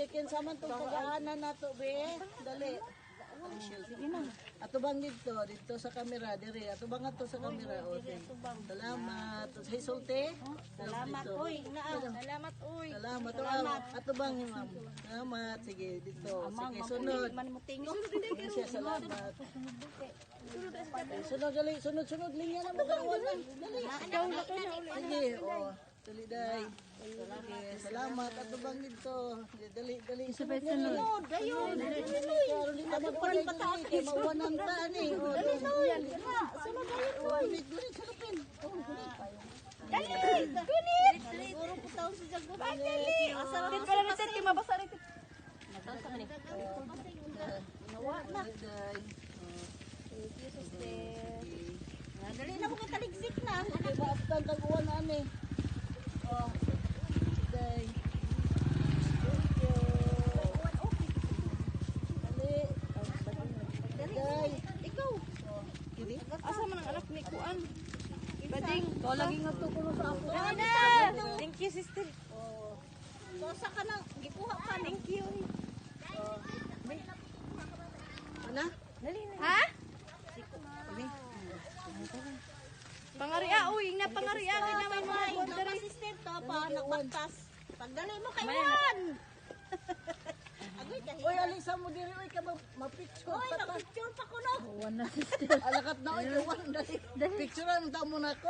Sige, kinsaman itong pag-aanan na to, be. Dali. Sige na. Ato bang dito sa kamera, dire. Ato bang ato sa kamera, o. Salamat. Hey, Solte. Salamat, uy. Salamat, uy. Salamat. Ato bang, ma'am. Salamat. Sige, dito. Sige, sunod. Sige siya, salamat. Sunod, dali. Sunod. Linya na mo. Dali. Sige, o. Dali, day. Sige, salamat. Ato bang dito. Dali. Sunod. Dayon. Karoon din naman pa rin dali. Mawanan ta, ni. Dali, sunod. Gunit, salupin. Gunit! Siguro po taon sa jago. Dali! Asal din ka lang natin, mabasa rin. Nawa na. Thank you, sister. Dali na mo kay taligsik na. Okay, maaftan tag-uwan na, ni. Oh, day. Thank you. Dali. Day. Ikaw. Asa man ang anak ni Kuan? Bading. Ikaw lagi nga to kuno sa ako. Thank you, sister. Oh. So, sa ka na, gikuha ka. Thank you. Ana? Ha? Pangaria, uy, na pangaria. Tingnan mo mga order. Sister, to pa, nagbatas. Pagdali mo kay Juan. Agoy, kahit. Oy, alisa mo diri oy ka ma-picture. Uy, nag-picture pa ko no. Alakat na oy, uwan dali. Picturean ta mo nako.